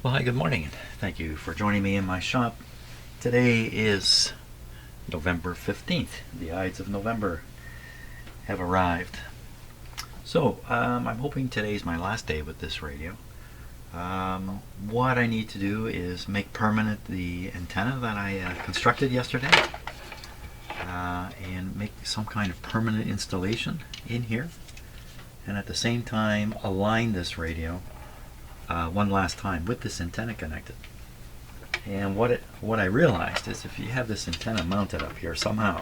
Well, hi, good morning, and thank you for joining me in my shop. Today is November 15th. The Ides of November have arrived. So, I'm hoping today's my last day with this radio. What I need to do is make permanent the antenna that I constructed yesterday and make some kind of permanent installation in here, and at the same time align this radio one last time with this antenna connected. And what I realized is if you have this antenna mounted up here somehow,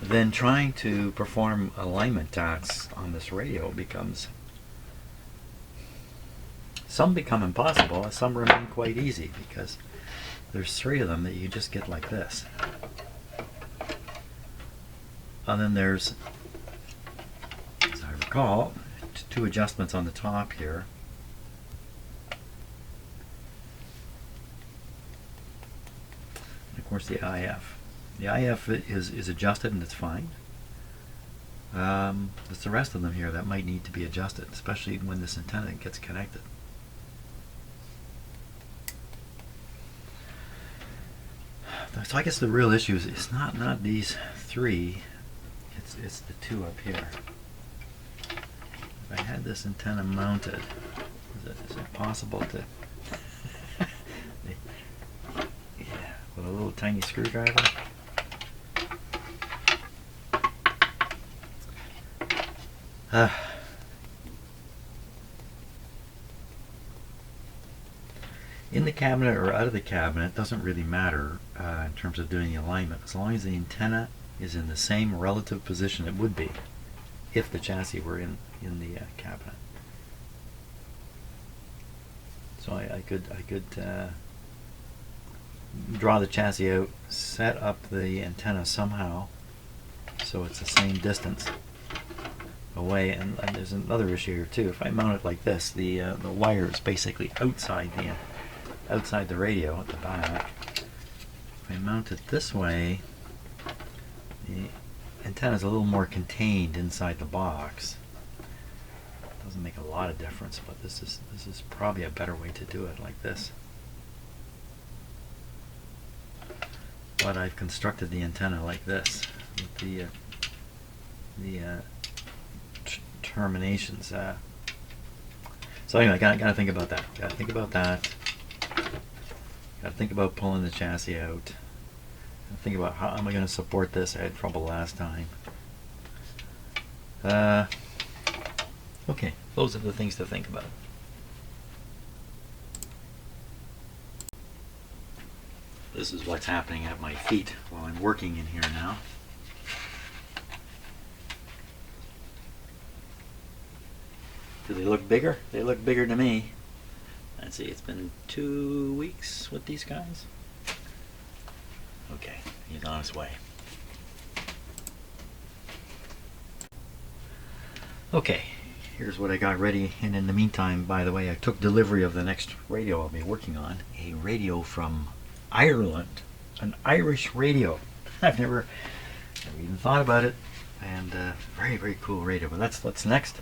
then trying to perform alignment tasks on this radio some become impossible, and some remain quite easy, because there's three of them that you just get like this. And then there's, as I recall, two adjustments on the top here. Of course, the IF. The IF is adjusted and it's fine. It's the rest of them here that might need to be adjusted, especially when this antenna gets connected. So I guess the real issue is not these three, it's the two up here. If I had this antenna mounted, is it possible to with a little tiny screwdriver? In the cabinet or out of the cabinet doesn't really matter in terms of doing the alignment, as long as the antenna is in the same relative position it would be if the chassis were in the cabinet. So I could draw the chassis out, set up the antenna somehow so it's the same distance away, and there's another issue here too. If I mount it like this, the wire is basically outside the radio at the back. If I mount it this way, the antenna is a little more contained inside the box. Doesn't make a lot of difference, but this is probably a better way to do it, like this. But I've constructed the antenna like this with the terminations. So anyway, gotta think about that. Gotta think about that. Gotta think about pulling the chassis out. Gotta think about how am I going to support this. I had trouble last time. Okay, those are the things to think about. This is what's happening at my feet while I'm working in here now. Do they look bigger? They look bigger to me. Let's see, it's been 2 weeks with these guys. Okay, he's on his way. Okay, here's what I got ready, and in the meantime, by the way, I took delivery of the next radio I'll be working on. A radio from Ireland, an Irish radio. I've never even thought about it, and very, very cool radio, but that's what's next.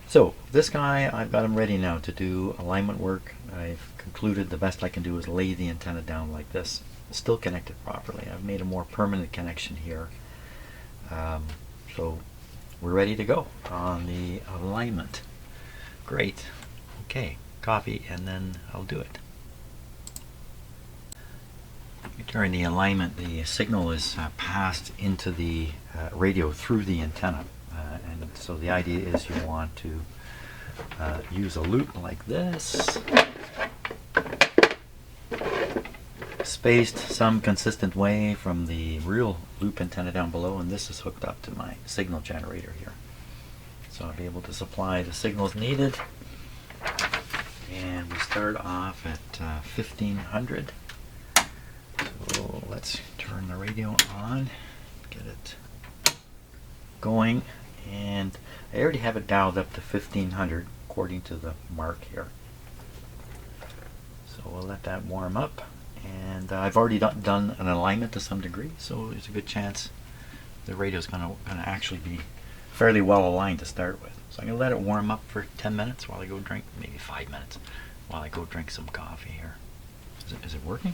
So this guy, I've got him ready now to do alignment work. I've concluded the best I can do is lay the antenna down like this, still connected properly. I've made a more permanent connection here. So we're ready to go on the alignment. Great. Okay, copy, and then I'll do it. During the alignment, the signal is passed into the radio through the antenna. And so the idea is you want to use a loop like this, spaced some consistent way from the real loop antenna down below, and this is hooked up to my signal generator here. So I'll be able to supply the signals needed. And we start off at 1500. So let's turn the radio on, get it going. And I already have it dialed up to 1500 according to the mark here. So we'll let that warm up. And I've already done an alignment to some degree, so there's a good chance the radio is going to actually be fairly well aligned to start with. So I'm going to let it warm up for 10 minutes while I go drink, maybe 5 minutes, while I go drink some coffee here. Is it working?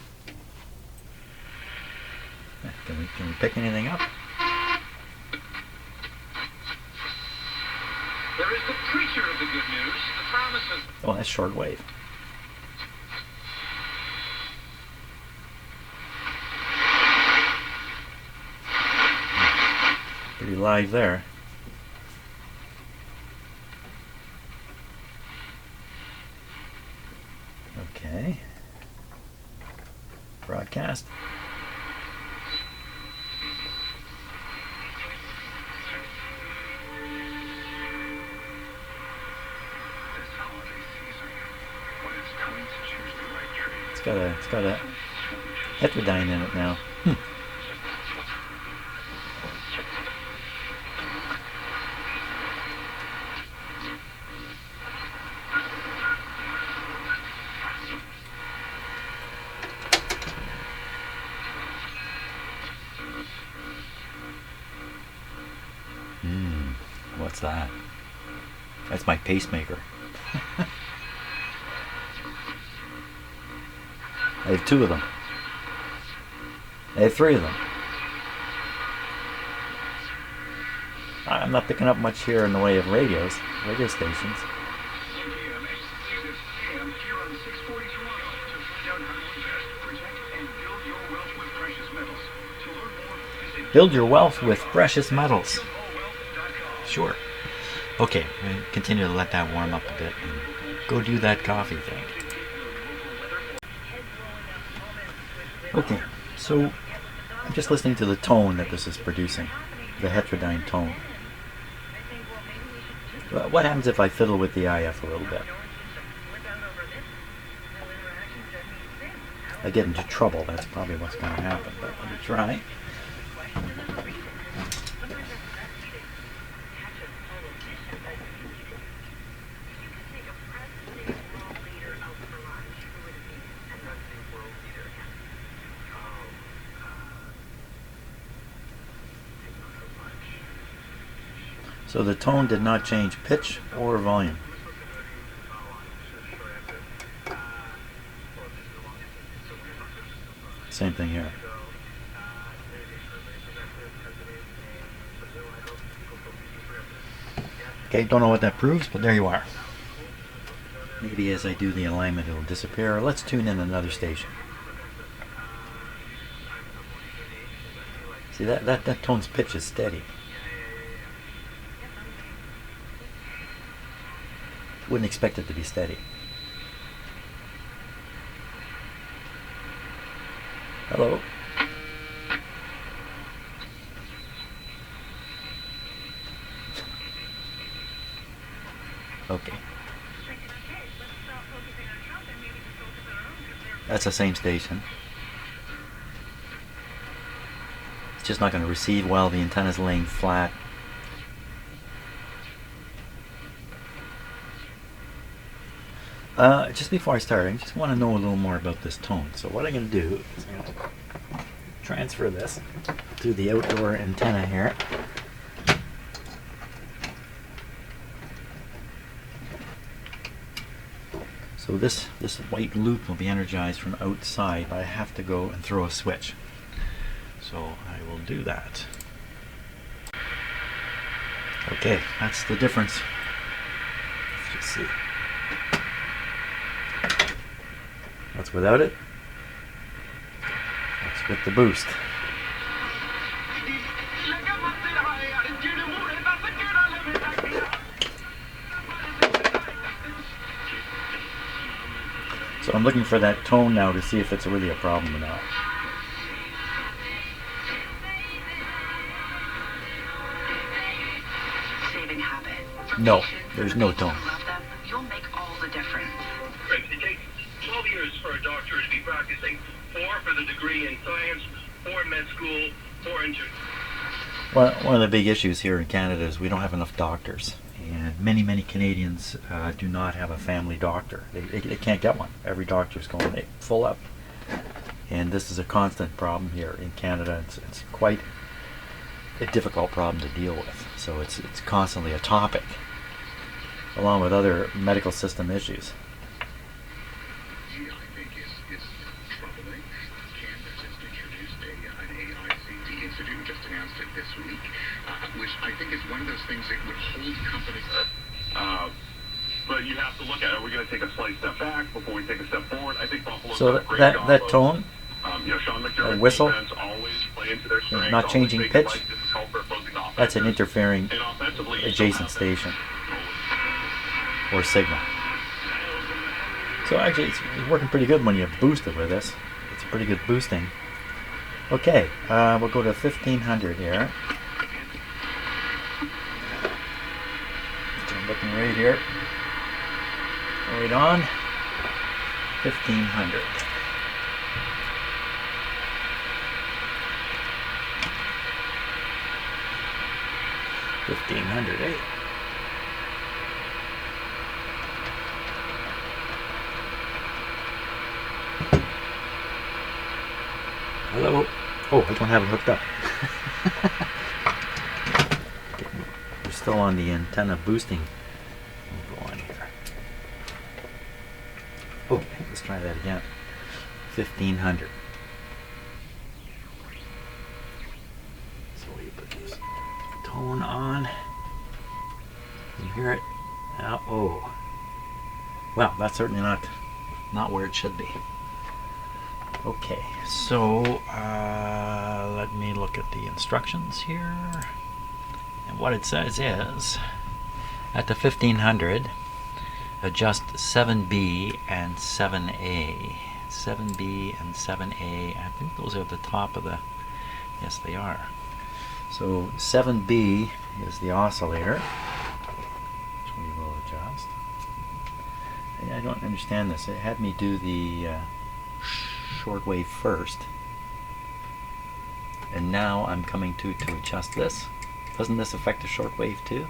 Can we pick anything up? There is the preacher of the good news, the promise of... Oh, that's shortwave. Pretty live there. Okay. Broadcast. It's got a heterodyne in it now. What's that? That's my pacemaker. I have 2 of them. I have 3 of them. I'm not picking up much here in the way of radio stations. Build your wealth with precious metals. Sure. Okay, continue to let that warm up a bit and go do that coffee thing. Okay, so I'm just listening to the tone that this is producing, the heterodyne tone. What happens if I fiddle with the IF a little bit? I get into trouble, that's probably what's going to happen, but let me try. So the tone did not change pitch or volume. Same thing here. Okay, don't know what that proves, but there you are. Maybe as I do the alignment it'll disappear. Let's tune in another station. See, that tone's pitch is steady. Wouldn't expect it to be steady. Hello. Okay. That's the same station. It's just not going to receive well. The antenna's laying flat. Just before I start, I just want to know a little more about this tone. So what I'm going to do is I'm going to transfer this to the outdoor antenna here. So this white loop will be energized from outside, but I have to go and throw a switch. So I will do that. Okay, that's the difference. Let's just see. That's without it. That's with the boost. So I'm looking for that tone now to see if it's really a problem or not. Saving habit. No, there's no tone. Love them, you'll make all the difference. It takes 12 years for a doctor to be practicing, 4 for the degree in science, 4 in med school, 4 in... Well, one of the big issues here in Canada is we don't have enough doctors. And many Canadians do not have a family doctor. They can't get one. Every doctor's going full up. And this is a constant problem here in Canada. It's quite a difficult problem to deal with. So it's constantly a topic, along with other medical system issues. things that would hold companies. But you have to look at it. We're going to take a slight step back before we take a step forward. I think Buffalo's So done a great that job that of, tone, Sean McDermott's whistle, defense always play into their strengths, not changing always make pitch, life difficult for opposing offenses. that's an interfering And offensively, you adjacent still have station or signal. So actually, it's working pretty good when you boost it with this. It's pretty good boosting. Okay, we'll go to 1500 here. So I'm looking right here. Right on. 1500. $1,500, eh? Hello. Oh, I don't have it hooked up. We're still on the antenna boosting. We'll go on here. Oh, let's try that again. 1500. So we put this tone on. Can you hear it? Now, oh. Well, that's certainly not where it should be. Okay, so let me look at the instructions here. And what it says is, at the 1500, adjust 7B and 7A. 7B and 7A, I think those are at the top of the, yes they are. So 7B is the oscillator, which we will adjust. I don't understand this. It had me do the shortwave first, and now I'm coming to adjust this. Doesn't this affect the shortwave too?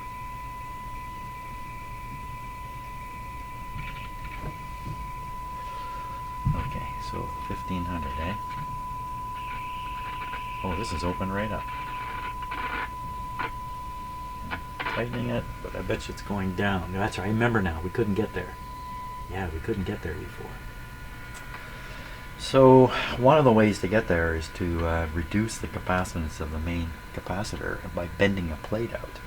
Okay, so 1500, eh? Oh, this is open right up. Tightening it, but I bet you it's going down. That's right, I remember now, we couldn't get there. Yeah, we couldn't get there before. So one of the ways to get there is to reduce the capacitance of the main capacitor by bending a plate out.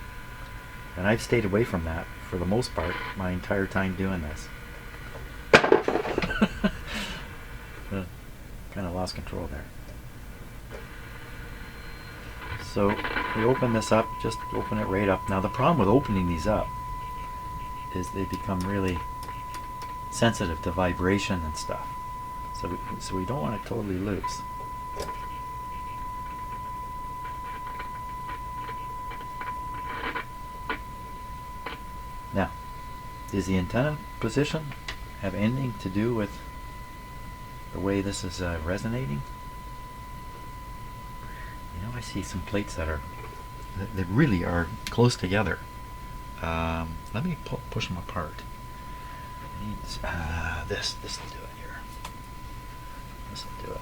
And I've stayed away from that for the most part my entire time doing this. Kind of lost control there. So we open this up, just open it right up. Now the problem with opening these up is they become really sensitive to vibration and stuff. So we don't want it totally loose. Now, does the antenna position have anything to do with the way this is resonating? You know, I see some plates that really are close together. Let me push them apart. I need this to do it here. This will do it.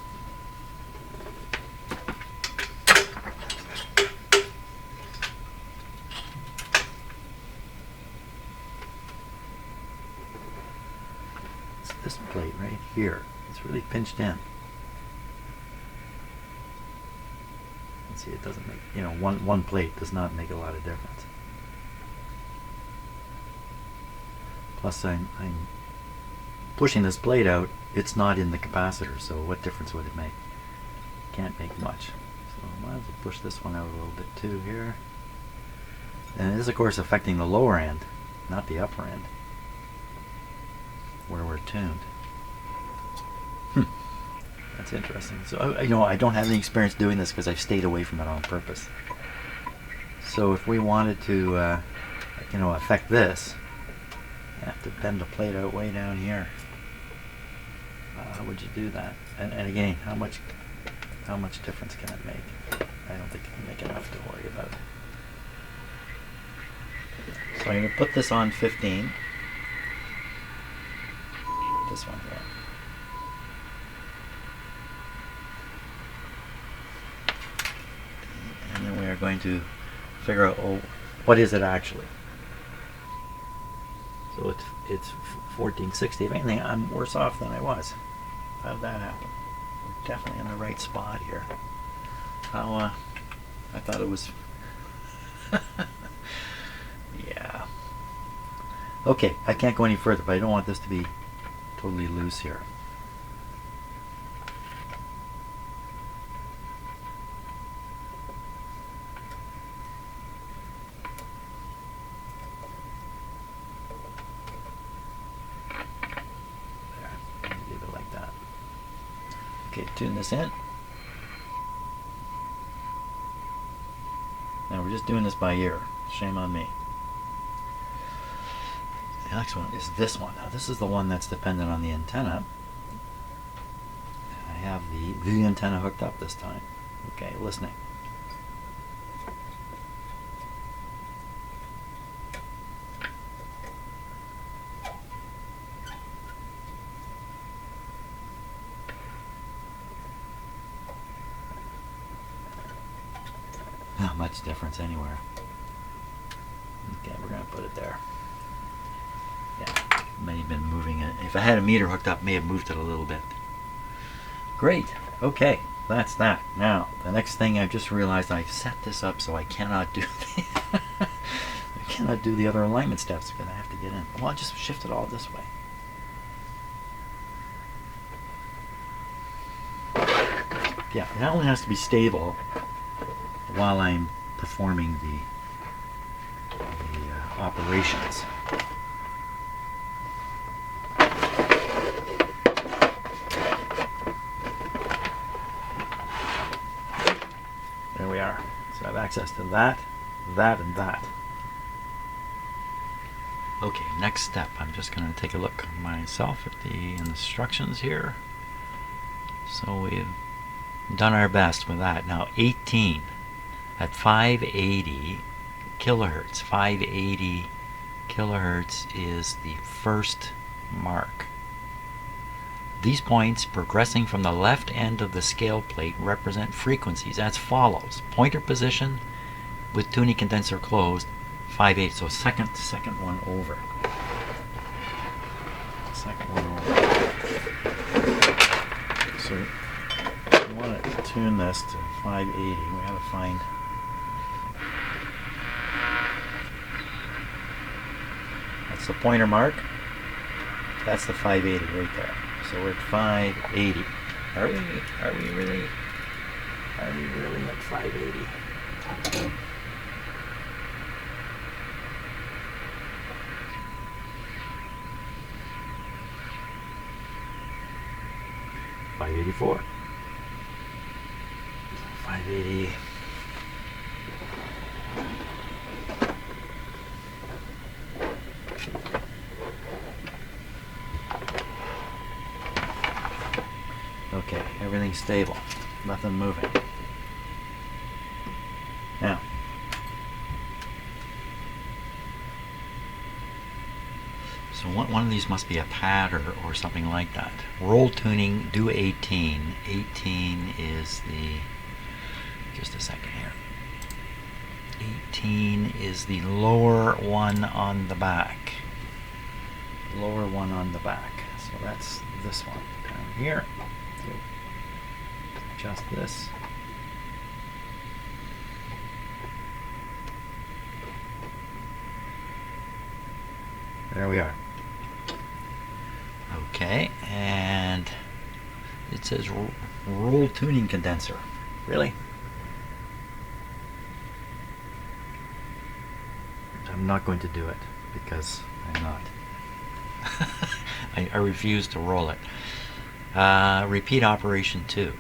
It's this plate right here. It's really pinched in. See, it doesn't make, you know, one plate does not make a lot of difference. Plus I'm pushing this plate out, it's not in the capacitor, so what difference would it make? Can't make much. So I might as well push this one out a little bit too here. And it is of course affecting the lower end, not the upper end, where we're tuned. That's interesting. So, you know, I don't have any experience doing this because I've stayed away from it on purpose. So if we wanted to, you know, affect this, you have to bend the plate out way down here. How would you do that? And again, how much difference can it make? I don't think it can make enough to worry about. So I'm going to put this on 15. This one here. And then we are going to figure out, oh, what is it actually? So it's 1460. If anything, I'm worse off than I was. How did that happen? We're definitely in the right spot here. How I thought it was Okay, I can't go any further, but I don't want this to be totally loose here. There, leave it like that. Okay, tune this in. Now we're just doing this by ear. Shame on me. The next one is this one. Now this is the one that's dependent on the antenna. I have the antenna hooked up this time. Okay, listening. Not much difference anywhere. Okay, we're going to put it there. Yeah, may have been moving it. If I had a meter hooked up, may have moved it a little bit. Great. Okay, that's that. Now, the next thing I've just realized, I've set this up so I cannot do the I cannot do the other alignment steps because I have to get in. Well, I'll just shift it all this way. Yeah, that one has to be stable while I'm performing the operations. There we are. So I have access to that, that, and that. Okay, next step. I'm just going to take a look myself at the instructions here. So we've done our best with that. Now 18 at 580 kilohertz. 580 kilohertz is the first mark. These points progressing from the left end of the scale plate represent frequencies as follows. Pointer position with tuning condenser closed, 5/8. So second one over. Second one over. So we want to tune this to 580. We got to find. That's the pointer mark. That's the 580 right there. So we're at 580. Are we really at 580? $584. 580. Okay, everything's stable. Nothing moving. Now, so one of these must be a pad or something like that. Roll tuning, do 18. 18 is the, just a second here. 18 is the lower one on the back. Lower one on the back. So that's this one down here. So adjust this. There we are. Okay, and it says roll tuning condenser. Really? I'm not going to do it because I'm not. I refuse to roll it. Repeat operation 2.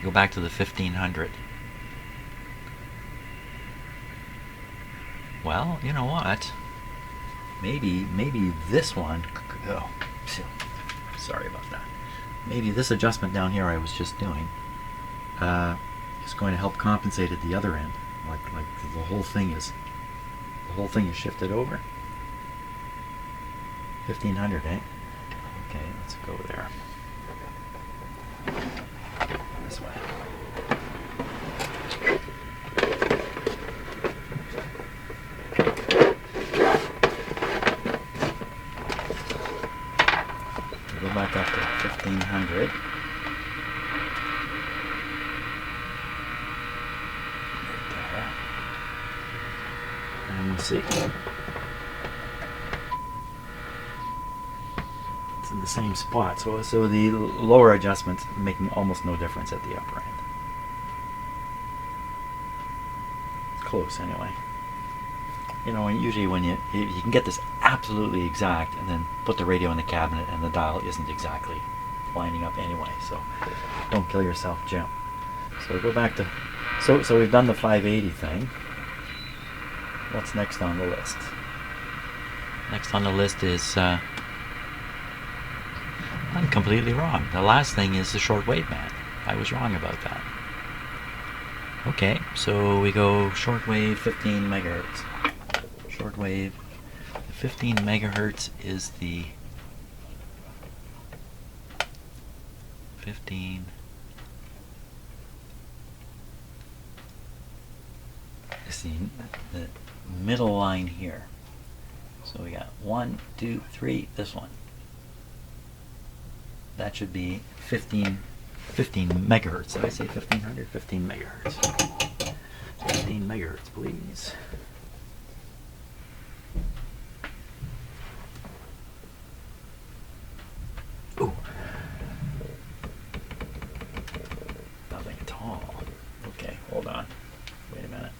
Go back to the 1500. Well, you know what? Maybe this one. Oh, sorry about that. Maybe this adjustment down here I was just doing is going to help compensate at the other end. Like the whole thing is shifted over. 1500, eh? Okay, let's go there. This way. Go back up to 1500. Right there. And we'll see. in the same spot. So the lower adjustments making almost no difference at the upper end. It's close anyway. You know, and usually when you can get this absolutely exact and then put the radio in the cabinet and the dial isn't exactly lining up anyway. So don't kill yourself, Jim. So go back to, so we've done the 580 thing. What's next on the list? Next on the list is, I'm completely wrong. The last thing is the shortwave band. I was wrong about that. Okay, so we go shortwave 15 megahertz. Shortwave, the 15 megahertz is the 15. Is the middle line here. So we got 1, 2, 3, this one. That should be 15 megahertz. Did I say 1500? 15 megahertz. 15 megahertz, please. Ooh. Nothing at all. Okay, hold on. Wait a minute.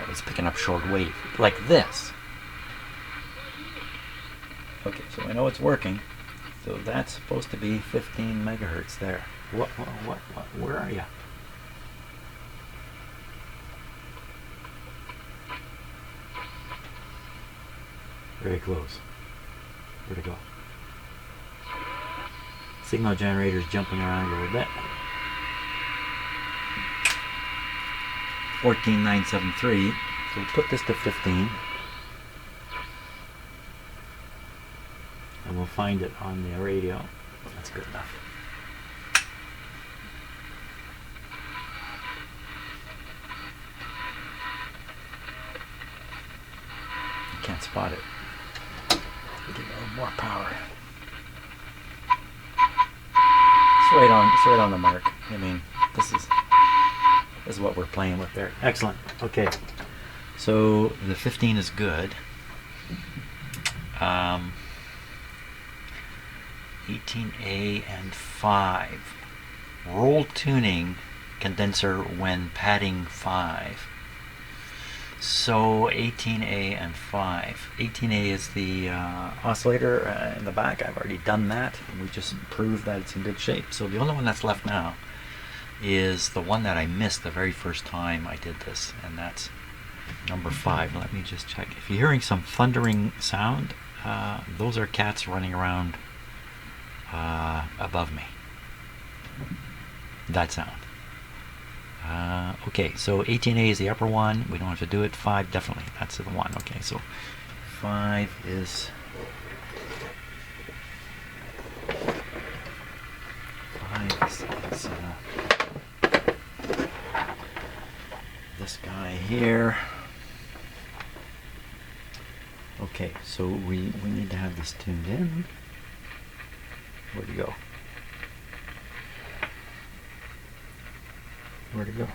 It's picking up short wave like this. Okay, so I know it's working. So that's supposed to be 15 megahertz there. What, where are you? Very close. Where'd it go? Signal generator's jumping around a little bit. 14973. So we'll put this to 15. And we'll find it on the radio. That's good enough. You can't spot it. Give it a little more power. It's right on the mark. I mean, this is what we're playing with there. Excellent. Okay. So the 15 is good. 18A and 5. Roll tuning condenser when padding 5. So 18A and 5. 18A is the oscillator in the back. I've already done that. And we just proved that it's in good shape. So the only one that's left now is the one that I missed the very first time I did this, and that's number 5. Let me just check. If you're hearing some thundering sound, those are cats running around above me. That sound. Okay, so 18A is the upper one. We don't have to do it. 5, definitely. That's the one. Okay, so 5 is... 5 is this guy here. Okay, so we need to have this tuned in. Where'd it go? Where'd it go? It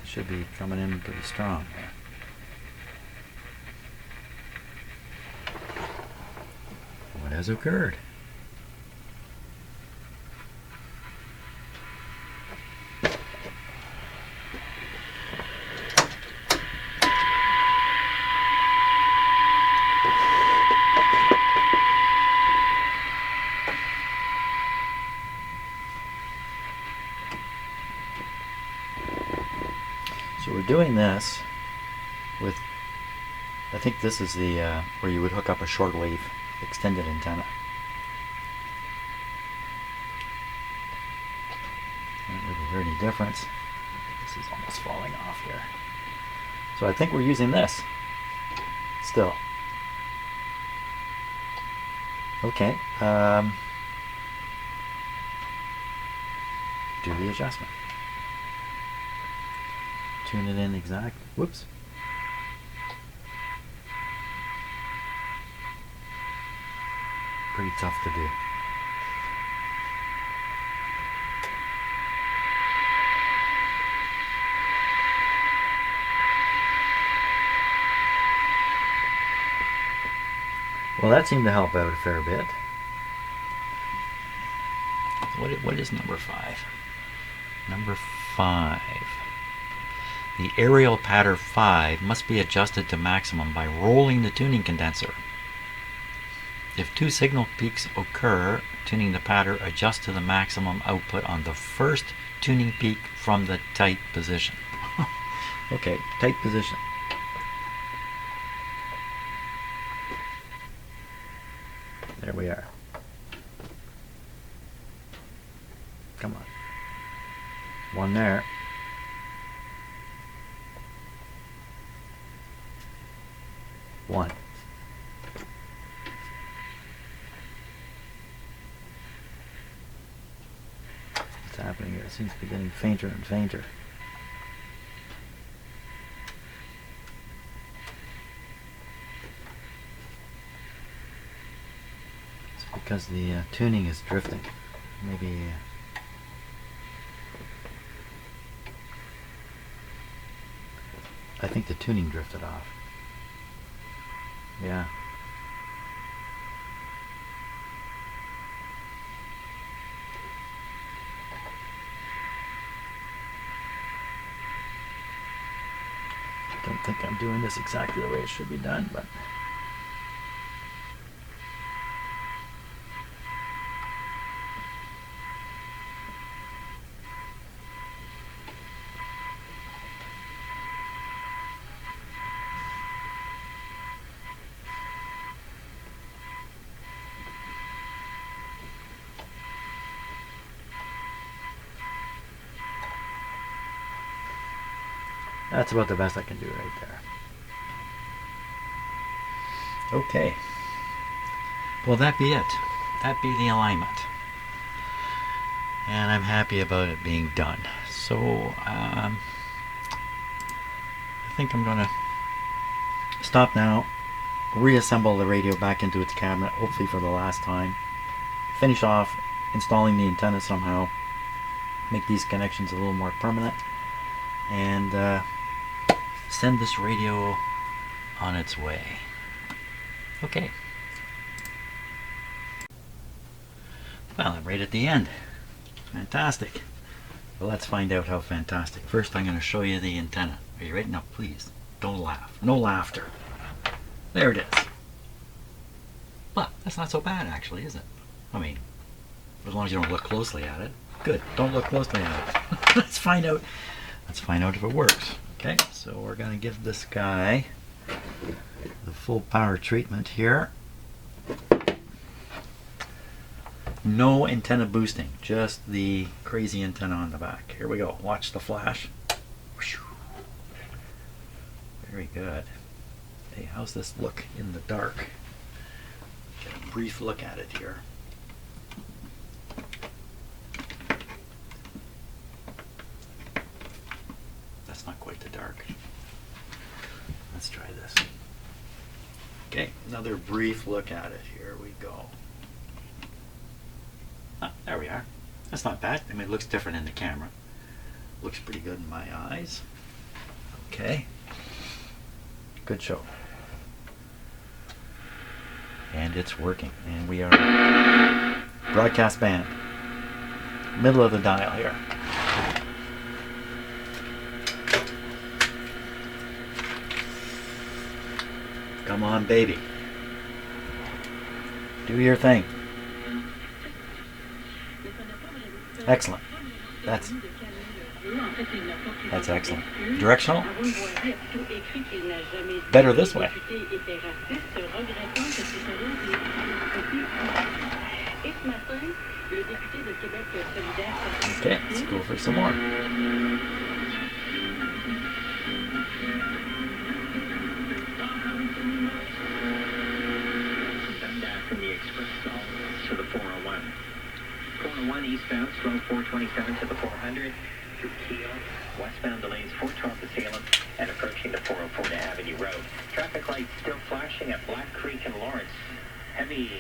should be coming in pretty strong here. What has occurred? So we're doing this with, I think this is the where you would hook up a shortwave extended antenna. I don't really hear any difference. This is almost falling off here. So I think we're using this still. Okay. Do the adjustment. Tune it in exact. Whoops. Pretty tough to do. Well, that seemed to help out a fair bit. What is number 5? Number 5. The aerial pattern 5 must be adjusted to maximum by rolling the tuning condenser. If 2 signal peaks occur, tuning the pattern adjusts to the maximum output on the first tuning peak from the tight position. Okay, tight position. There we are. Come on. One there. One. What's happening here? It seems to be getting fainter and fainter. It's because the tuning is drifting. Maybe... I think the tuning drifted off. Yeah. Don't think I'm doing this exactly the way it should be done, but... That's about the best I can do right there. Okay. Well, that be it. That be the alignment. And I'm happy about it being done. So, I think I'm going to stop now, reassemble the radio back into its cabinet, hopefully for the last time. Finish off installing the antenna somehow. Make these connections a little more permanent. And send this radio on its way. Okay. Well, I'm right at the end. Fantastic. Well, let's find out how fantastic. First, I'm going to show you the antenna. Are you ready? Now, please, don't laugh. No laughter. There it is. Well, that's not so bad, actually, is it? I mean, as long as you don't look closely at it. Good. Don't look closely at it. Let's find out. Let's find out if it works. Okay, so we're going to give this guy the full power treatment here. No antenna boosting, just the crazy antenna on the back. Here we go. Watch the flash. Very good. Hey, how's this look in the dark? Get a brief look at it here. That's not quite the dark. Let's try this. Okay, another brief look at it. Here we go. Ah, there we are. That's not bad. I mean, it looks different in the camera. Looks pretty good in my eyes. Okay. Good show. And it's working. And we are broadcast band. Middle of the dial here. Come on, baby. Do your thing. Excellent. That's excellent. Directional? Better this way. Okay, let's go for some more. From the express to the 401. 401 eastbound, slow 427 to the 400. Through Kiel, westbound delays 412 to Salem, and approaching the 404 to Avenue Road. Traffic lights still flashing at Black Creek and Lawrence. Heavy.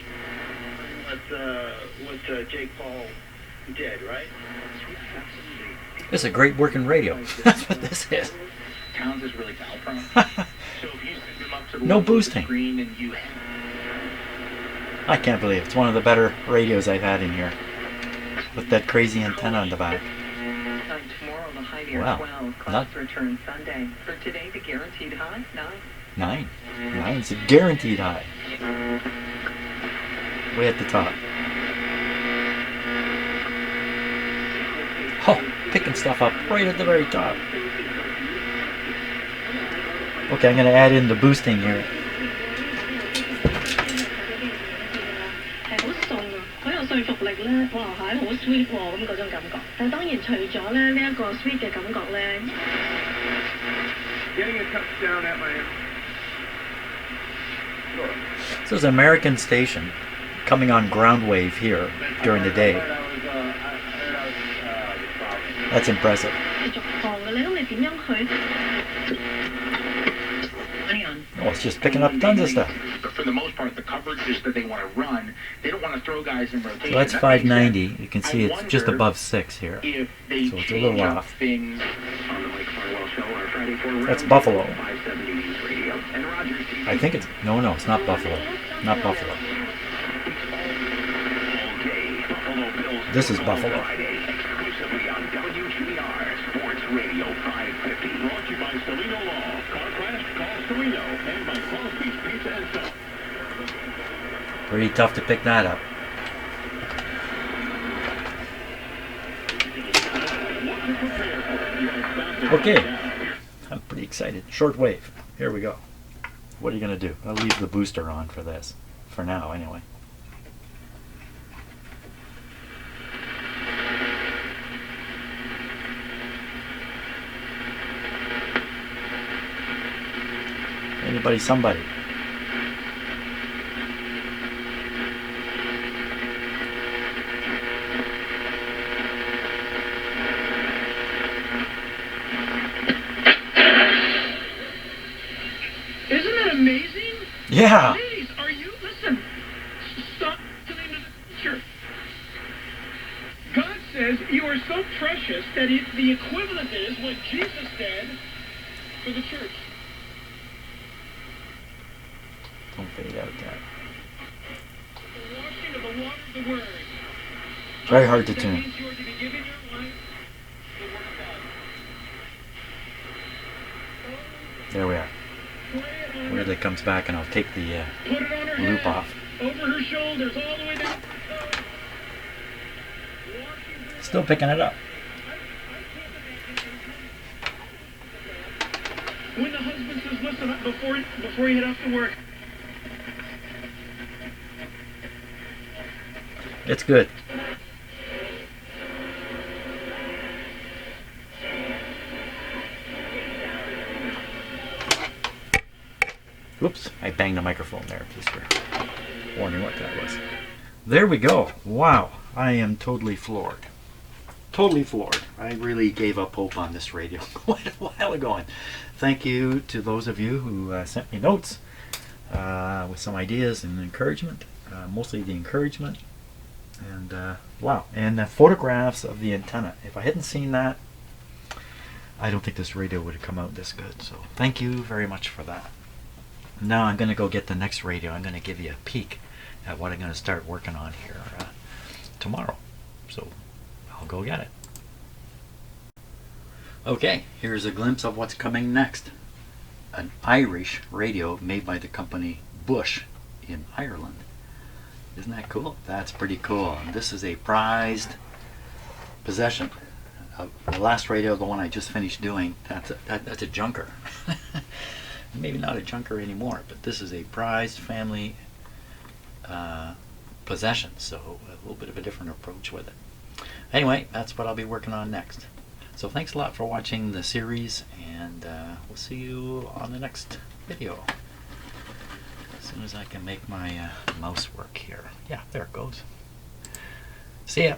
What Jake Paul did, right? This is a great working radio. That's what this is. Towns is really foul prone. So if you send them up to the no boosting. screen and you I can't believe it's one of the better radios I've had in here. With that crazy antenna on the back. Tomorrow the high near Wow. 12. Clouds return Sunday. For today, the guaranteed high 9. 9. 9's a guaranteed high. Way at the top. Oh, picking stuff up right at the very top. Okay, I'm going to add in the boosting here. 係好送啊，好有說服力咧，哇係好 sweet 喎咁嗰種感覺。但係當然除咗咧呢一個 sweet 嘅感覺咧。Getting a touchdown at Miami. This is an American station coming on ground wave here during the day. That's impressive. 係續航嘅咧，咁你點樣去？ Oh, it's just picking up tons of stuff. But for the most part, the coverage is that they want to run. They don't want to throw guys in rotation. So that's That makes 590. sense. You can see it's just I wonder above 6 here. If they So it's a little change up off. things. On the Mike Farwell Show, our Friday 4 That's round Buffalo. 570 News Radio. And Rogers TV. I think it's... No, it's not Buffalo. Not Buffalo. This is Buffalo. Friday, exclusively on WGR Sports Radio 550. Brought to you by Salino Law. Car crash, call Salino. And by Crosby's Pizza and Salad. Pretty tough to pick that up. Okay. I'm pretty excited. Shortwave. Here we go. What are you going to do? I'll leave the booster on for this. For now, anyway. Anybody, somebody. Isn't that amazing? Yeah. Please, are you? Listen. Stop listening to the teacher. God says you are so precious that the equivalent is what Jesus said for the church. Don't fade out that. The washing of the water of the word. Very hard to That tune. means you are to be giving your life to the word of God. There we are. Pray it on Where her. it comes back and I'll take the Put it on her loop head. off. Over her shoulders, all the way down. Still picking it up. When the husband says, listen up before you head off to work. It's good. Whoops, I banged the microphone there, just for wondering what that was. There we go. Wow, I am totally floored. Totally floored. I really gave up hope on this radio quite a while ago. And thank you to those of you who sent me notes with some ideas and encouragement. Mostly the encouragement. And wow, and the photographs of the antenna. If I hadn't seen that, I don't think this radio would have come out this good. So thank you very much for that. Now I'm going to go get the next radio. I'm going to give you a peek at what I'm going to start working on here tomorrow. So I'll go get it. Okay, here's a glimpse of what's coming next. An Irish radio made by the company Bush in Ireland. Isn't that cool? That's pretty cool. And this is a prized possession. The last radio, the one I just finished doing, that's a junker. Maybe not a junker anymore, but this is a prized family possession, so a little bit of a different approach with it. Anyway, that's what I'll be working on next. So thanks a lot for watching the series, and we'll see you on the next video. As soon as I can make my mouse work here. Yeah, there it goes. See ya.